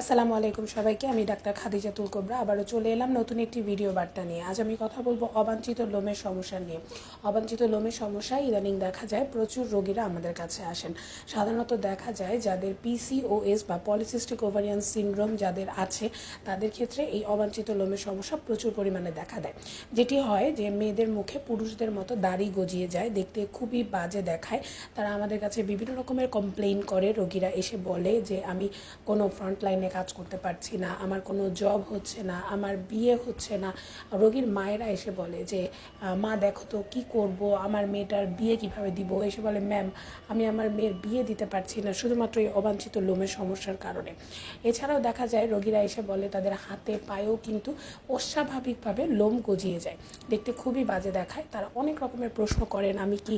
আসসালামু আলাইকুম সবাইকে। আমি ডাক্তার খাদিজাতুল কোবরা আবারও চলে এলাম নতুন একটি ভিডিও বার্তা নিয়ে। আজ আমি কথা বলবো অবাঞ্ছিত লোমের সমস্যা নিয়ে। অবাঞ্ছিত লোমের সমস্যা ইদানিং দেখা যায় প্রচুর রোগীরা আমাদের কাছে আসেন। সাধারণত দেখা যায় যাদের পিসিওএস বা পলিসিস্টিক ওভারিয়ান সিনড্রোম যাদের আছে তাদের ক্ষেত্রে এই অবাঞ্ছিত লোমের সমস্যা প্রচুর পরিমাণে দেখা দেয়। যেটি হয় যে মেয়েদের মুখে পুরুষদের মতো দাড়ি গজিয়ে যায়, দেখতে খুবই বাজে দেখায়। তারা আমাদের কাছে বিভিন্ন রকমের কমপ্লেইন করে। রোগীরা এসে বলে যে আমি কোনো ফ্রন্টলাইনে কাজ করতে পারছি না, আমার কোনো জব হচ্ছে না, আমার বিয়ে হচ্ছে না। রোগীর মায়েরা এসে বলে যে মা দেখো তো কী করব, আমার মেয়েটার বিয়ে কিভাবে দিব। এসে বলে ম্যাম আমি আমার মেয়ের বিয়ে দিতে পারছি না শুধুমাত্র এই অবাঞ্ছিত লোমের সমস্যার কারণে। এছাড়াও দেখা যায় রোগীরা এসে বলে তাদের হাতে পায়েও কিন্তু অস্বাভাবিকভাবে লোম গজিয়ে যায়, দেখতে খুবই বাজে দেখায়। তারা অনেক রকমের প্রশ্ন করেন, আমি কি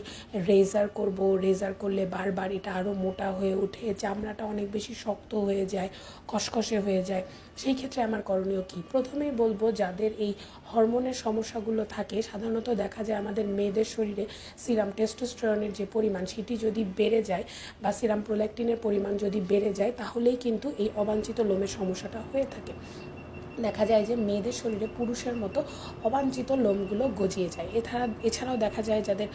রেজার করব, রেজার করলে বারবার এটা আরও মোটা হয়ে ওঠে, চামড়াটা অনেক বেশি শক্ত হয়ে যায়, খসখসে হয়ে যায়, সেই ক্ষেত্রে আমার করণীয় কী? প্রথমেই বলবো যাদের এই হরমোনের সমস্যাগুলো থাকে, সাধারণত দেখা যায় আমাদের মেয়েদের শরীরে সিরাম টেস্টোস্টেরনের যে পরিমাণ সেটি যদি বেড়ে যায় বা সিরাম প্রোল্যাক্টিনের পরিমাণ যদি বেড়ে যায় তাহলেই কিন্তু এই অবাঞ্ছিত লোমের সমস্যাটা হয়ে থাকে। দেখা যায় যে মেয়েদের শরীরে পুরুষের মতো অবাঞ্ছিত লোমগুলো গজিয়ে যায়। এছাড়াও দেখা যায় যাদের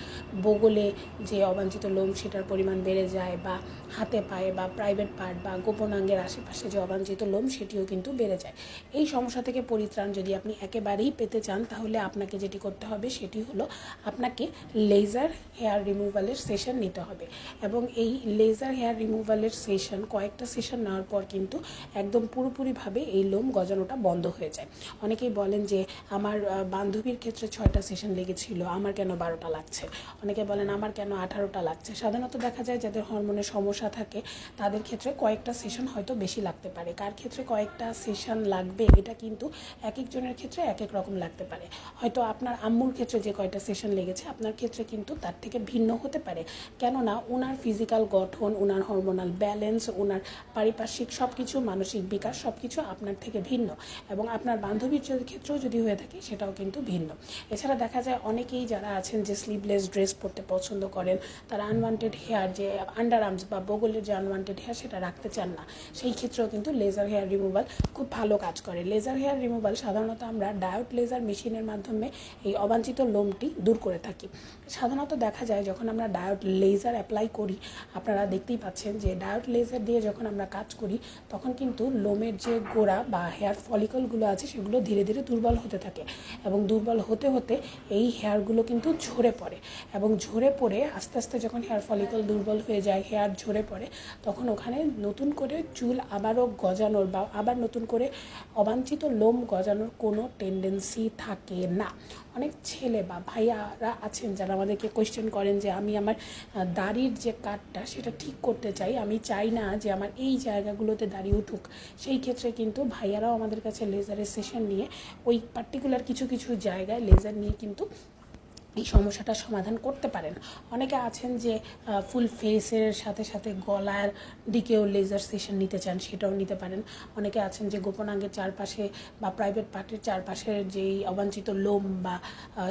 বগলে যে অবাঞ্ছিত লোম সেটার পরিমাণ বেড়ে যায়, বা হাতে পায়ে বা প্রাইভেট পার্ট বা গোপনাঙ্গের আশেপাশে যে অবাঞ্ছিত লোম সেটিও কিন্তু বেড়ে যায়। এই সমস্যা থেকে পরিত্রাণ যদি আপনি একেবারেই পেতে চান তাহলে আপনাকে যেটি করতে হবে সেটি হলো আপনাকে লেজার হেয়ার রিমুভালের সেশন নিতে হবে। এবং এই লেজার হেয়ার রিমুভালের সেশন কয়েকটা সেশন নেওয়ার পর কিন্তু একদম পুরোপুরিভাবে এই লোম গজানোটা বন্ধ হয়ে যায়। অনেকেই বলেন যে আমার বান্ধবীর ক্ষেত্রে 6টা সেশন লেগেছিল, আমার কেন 12টা লাগছে। অনেকে বলেন আমার কেন 18টা লাগছে। সাধারণত দেখা যায় যাদের হরমোনের সমস্যা থাকে তাদের ক্ষেত্রে কয়েকটা সেশন হয়তো বেশি লাগতে পারে। কার ক্ষেত্রে কয়েকটা সেশন লাগবে এটা কিন্তু এক একজনের ক্ষেত্রে এক এক রকম লাগতে পারে। হয়তো আপনার আম্মুর ক্ষেত্রে যে কয়টা সেশন লেগেছে আপনার ক্ষেত্রে কিন্তু তার থেকে ভিন্ন হতে পারে। কেননা ওনার ফিজিক্যাল গঠন, ওনার হরমোনাল ব্যালেন্স, ওনার পারিপার্শ্বিক সব কিছু, মানসিক বিকাশ সব কিছু আপনার থেকে ভিন্ন। এবং আপনার বান্ধবীর ক্ষেত্রেও যদি হয়ে থাকে সেটাও কিন্তু ভিন্ন। এছাড়া দেখা যায় অনেকেই যারা আছেন যে স্লিভলেস ড্রেস পরতে পছন্দ করেন, তারা আনওয়ান্টেড হেয়ার যে আন্ডার আর্মস বা বগলের যে আনওয়ান্টেড হেয়ার সেটা রাখতে চান না, সেই ক্ষেত্রেও কিন্তু লেজার হেয়ার রিমুভাল খুব ভালো কাজ করে। লেজার হেয়ার রিমুভাল সাধারণত আমরা ডায়োড লেজার মেশিনের মাধ্যমে এই অবাঞ্ছিত লোমটি দূর করে থাকি। সাধারণত দেখা যায় যখন আমরা ডায়োড লেজার অ্যাপ্লাই করি, আপনারা দেখতেই পাচ্ছেন যে ডায়োড লেজার দিয়ে যখন আমরা কাজ করি তখন কিন্তু লোমের যে গোড়া বা হেয়ার ফলিকলগুলো আছে সেগুলো ধীরে ধীরে দুর্বল হতে থাকে, এবং দুর্বল হতে হতে এই হেয়ারগুলো কিন্তু ঝরে পড়ে, এবং ঝরে পড়ে আস্তে আস্তে যখন হেয়ার ফলিকল দুর্বল হয়ে যায়, হেয়ার ঝরে পড়ে, তখন ওখানে নতুন করে চুল আবারও গজানোর বা আবার নতুন করে অবাঞ্ছিত লোম গজানোর কোনো টেন্ডেন্সি থাকে না। অনেক ছেলে বা ভাইয়ারা আছেন যারা আমাদেরকে কোয়েশ্চেন করেন যে আমি আমার দাড়ির যে কাটটা সেটা ঠিক করতে চাই, আমি চাই না যে আমার এই জায়গাগুলোতে দাড়ি উঠুক। সেই ক্ষেত্রে কিন্তু ভাইয়ারাও আমাদের কাছে লেজারের সেশন নিয়ে ওই পার্টিকুলার কিছু কিছু জায়গায় লেজার নিয়ে কিন্তু এই সমস্যাটার সমাধান করতে পারেন। অনেকে আছেন যে ফুল ফেসের সাথে সাথে গলার দিকেও লেজার সেশন নিতে চান, সেটাও নিতে পারেন। অনেকে আছেন যে গোপনাঙ্গের চারপাশে বা প্রাইভেট পার্টের চারপাশের যেই অবাঞ্ছিত লোম বা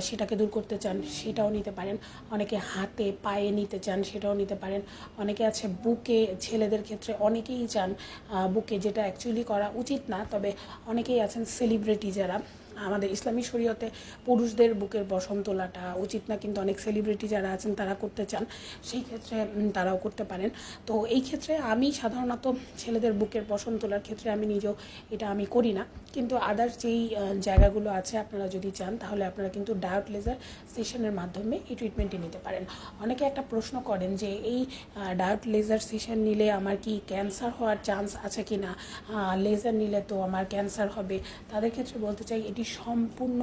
সেটাকে দূর করতে চান, সেটাও নিতে পারেন। অনেকে হাতে পায়ে নিতে চান, সেটাও নিতে পারেন। অনেকে আছে বুকে, ছেলেদের ক্ষেত্রে অনেকেই চান বুকে, যেটা অ্যাকচুয়ালি করা উচিত না, তবে অনেকেই আছেন সেলিব্রিটি যারা, আমাদের ইসলামী শরীয়তে পুরুষদের বুকের পশম তোলাটা উচিত না, কিন্তু অনেক সেলিব্রিটি যারা আছেন তারা করতে চান, সেই ক্ষেত্রে তারাও করতে পারেন। তো এই ক্ষেত্রে আমি সাধারণত ছেলেদের বুকের পশম তোলার ক্ষেত্রে আমি নিজেও এটা আমি করি না, কিন্তু আদার্স যেই জায়গাগুলো আছে আপনারা যদি চান তাহলে আপনারা কিন্তু ডায়োড লেজার সেশনের মাধ্যমে এই ট্রিটমেন্টটি নিতে পারেন। অনেকে একটা প্রশ্ন করেন যে এই ডায়োড লেজার সেশন নিলে আমার কি ক্যান্সার হওয়ার চান্স আছে কি না, লেজার নিলে তো আমার ক্যান্সার হবে। তাদের ক্ষেত্রে বলতে চাই এটি সম্পূর্ণ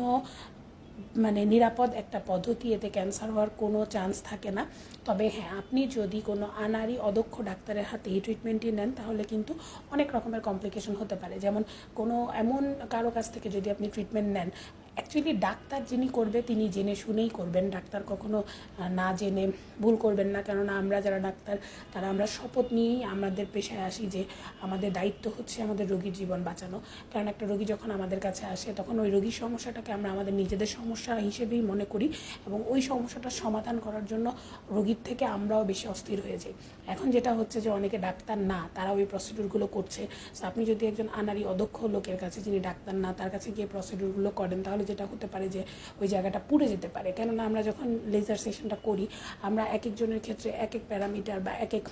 নিরাপদ একটা পদ্ধতি, এতে ক্যান্সার হওয়ার কোনো চান্স থাকে না। তবে হ্যাঁ, আপনি যদি কোনো আনাড়ি অদক্ষ ডাক্তারের হাতে এই ট্রিটমেন্টটি নেন তাহলে কিন্তু অনেক রকমের কমপ্লিকেশন হতে পারে। যেমন কোনো এমন কারো কাছ থেকে যদি আপনি ট্রিটমেন্ট নেন, অ্যাকচুয়ালি ডাক্তার যিনি করবে তিনি জেনে শুনেই করবেন, ডাক্তার কখনো না জেনে ভুল করবেন না। কেননা আমরা যারা ডাক্তার তারা আমরা শপথ নিয়েই আমাদের পেশায় আসি যে আমাদের দায়িত্ব হচ্ছে আমাদের রোগীর জীবন বাঁচানো। কারণ একটা রোগী যখন আমাদের কাছে আসে তখন ওই রোগীর সমস্যাটাকে আমরা আমাদের নিজেদের সমস্যা হিসেবেই মনে করি এবং ওই সমস্যাটার সমাধান করার জন্য রোগীর থেকে আমরাও বেশি অস্থির হয়ে যাই। এখন যেটা হচ্ছে যে অনেকে ডাক্তার না, তারা ওই প্রসিডিউরগুলো করছে। সো আপনি যদি একজন আনাড়ি অদক্ষ লোকের কাছে, যিনি ডাক্তার না, তার কাছে গিয়ে প্রসিডিউরগুলো করেন, তাহলে যেটা হতে পারে যে ওই জায়গাটা পুড়ে যেতে পারে। কেননা আমরা যখন লেজার সেশনটা করি আমরা এক একজনের ক্ষেত্রে এক এক প্যারামিটার বা এক এক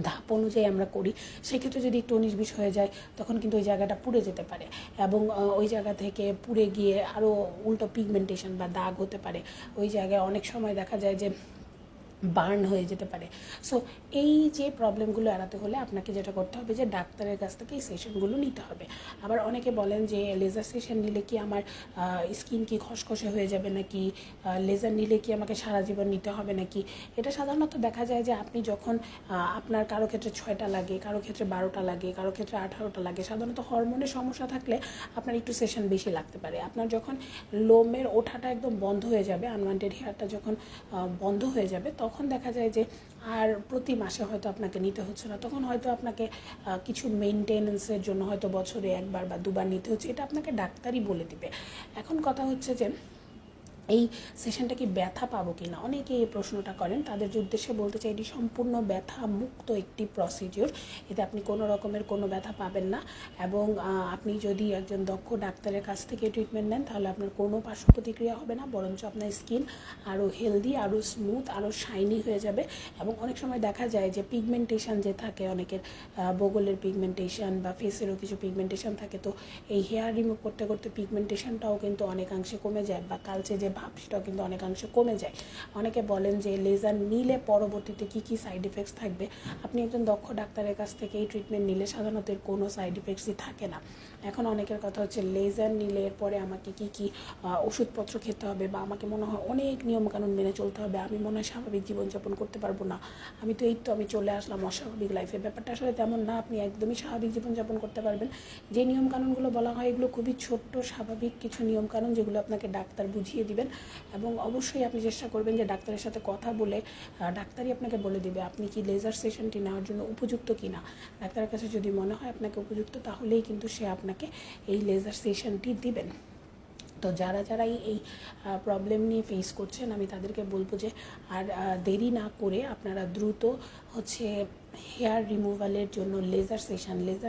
ধাপ অনুযায়ী আমরা করি। সেক্ষেত্রে যদি একটু 19-20 হয়ে যায় তখন কিন্তু ওই জায়গাটা পুড়ে যেতে পারে এবং ওই জায়গা থেকে পুড়ে গিয়ে আরও উল্টো পিগমেন্টেশন বা দাগ হতে পারে। ওই জায়গায় অনেক সময় দেখা যায় যে বার্ন হয়ে যেতে পারে। সো এই যে প্রবলেমগুলো এড়াতে হলে আপনাকে যেটা করতে হবে যে ডাক্তারের কাছ থেকে এই সেশনগুলো নিতে হবে। আবার অনেকে বলেন যে লেজার সেশন নিলে কি আমার স্কিন কি খসখসে হয়ে যাবে নাকি, লেজার নিলে কি আমাকে সারা জীবন নিতে হবে নাকি। এটা সাধারণত দেখা যায় যে আপনি যখন আপনার কারো ক্ষেত্রে 6টা লাগে, কারো ক্ষেত্রে 12টা লাগে, কারো ক্ষেত্রে 18টা লাগে। সাধারণত হরমোনের সমস্যা থাকলে আপনার একটু সেশন বেশি লাগতে পারে। আপনার যখন লোমের ওঠাটা একদম বন্ধ হয়ে যাবে, আনওয়ান্টেড হেয়ারটা যখন বন্ধ হয়ে যাবে, তখন দেখা যায় যে আর প্রতি মাসে হয়তো আপনাকে নিতে হচ্ছে না। তখন হয়তো আপনাকে কিছু মেনটেনেন্সের জন্য হয়তো বছরে 1বার বা 2বার নিতে হচ্ছে। এটা আপনাকে ডাক্তারই বলে দিবে। এখন কথা হচ্ছে যে এই সেশনটা কি ব্যথা পাবো কি না, অনেকে এই প্রশ্নটা করেন। তাদের উদ্দেশ্যে বলতে চাই এটি সম্পূর্ণ ব্যথা মুক্ত একটি প্রসিডিওর। এতে আপনি কোনো রকমের কোনো ব্যথা পাবেন না এবং আপনি যদি একজন দক্ষ ডাক্তারের কাছ থেকে ট্রিটমেন্ট নেন তাহলে আপনার কোনো পার্শ্ব প্রতিক্রিয়া হবে না, বরঞ্চ আপনার স্কিন আরও হেলদি, আরও স্মুথ, আরও শাইনি হয়ে যাবে। এবং অনেক সময় দেখা যায় যে পিগমেন্টেশন যে থাকে, অনেকের বগলের পিগমেন্টেশন বা ফেসেরও কিছু পিগমেন্টেশন থাকে, তো এই হেয়ার রিমুভ করতে করতে পিগমেন্টেশনটাও কিন্তু অনেকাংশে কমে যায় বা কালচে যে ভাব সেটাও কিন্তু অনেকাংশে কমে যায়। অনেকে বলেন যে লেজার নিলে পরবর্তীতে কী কী সাইড এফেক্টস থাকবে। আপনি একজন দক্ষ ডাক্তারের কাছ থেকে এই ট্রিটমেন্ট নিলে সাধারণত এর কোনো সাইড এফেক্টসই থাকে না। এখন অনেকের কথা হচ্ছে লেজার নিলে এরপরে আমাকে কী কী ওষুধপত্র খেতে হবে বা আমাকে মনে হয় অনেক নিয়মকানুন মেনে চলতে হবে, আমি মনে হয় স্বাভাবিক জীবনযাপন করতে পারবো না, আমি চলে আসলাম অস্বাভাবিক লাইফে। ব্যাপারটা আসলে তেমন না, আপনি একদমই স্বাভাবিক জীবনযাপন করতে পারবেন। যে নিয়মকানুনগুলো বলা হয় এগুলো খুবই ছোট্ট স্বাভাবিক কিছু নিয়মকানুন, যেগুলো আপনাকে ডাক্তার বুঝিয়ে দিবেন। এবং অবশ্যই আপনি চেষ্টা করবেন যে ডাক্তারের সাথে কথা বলে, ডাক্তারই আপনাকে বলে দিবে আপনি কি লেজার সেশনটি নেওয়ার জন্য উপযুক্ত কি না। ডাক্তারের কাছে যদি মনে হয় আপনাকে উপযুক্ত, তাহলেই কিন্তু সে আপনাকে এই লেজার সেশনটি দিবেন। তো যারা এই প্রবলেম নিয়ে ফেস করছেন, আমি তাদেরকে বলবো যে আর দেরি না করে আপনারা দ্রুত হেয়ার রিমুভালের জন্য লেজার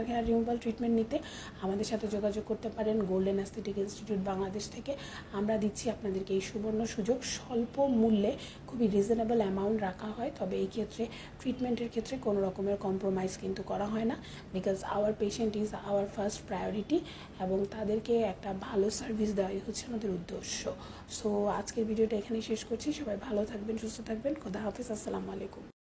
হেয়ার রিমুভাল ট্রিটমেন্ট নিতে আমাদের সাথে যোগাযোগ করতে পারেন গোল্ডেন অ্যাস্থেটিক ইনস্টিটিউট বাংলাদেশ থেকে। আমরা দিচ্ছি আপনাদেরকে এই সুবর্ণ সুযোগ। স্বল্প মূল্যে খুবই রিজনেবল অ্যামাউন্ট রাখা হয়, তবে এই ক্ষেত্রে ট্রিটমেন্টের ক্ষেত্রে কোনো রকমের কম্প্রোমাইজ কিন্তু করা হয় না, because our patient is our first priority এবং তাদেরকে একটা ভালো সার্ভিস দেওয়াই হচ্ছে আমাদের উদ্দেশ্য। সো আজকের ভিডিওটা এখানেই শেষ করছি। সবাই ভালো থাকবেন, সুস্থ থাকবেন। খোদা হাফেজ, আসসালামু আলাইকুম।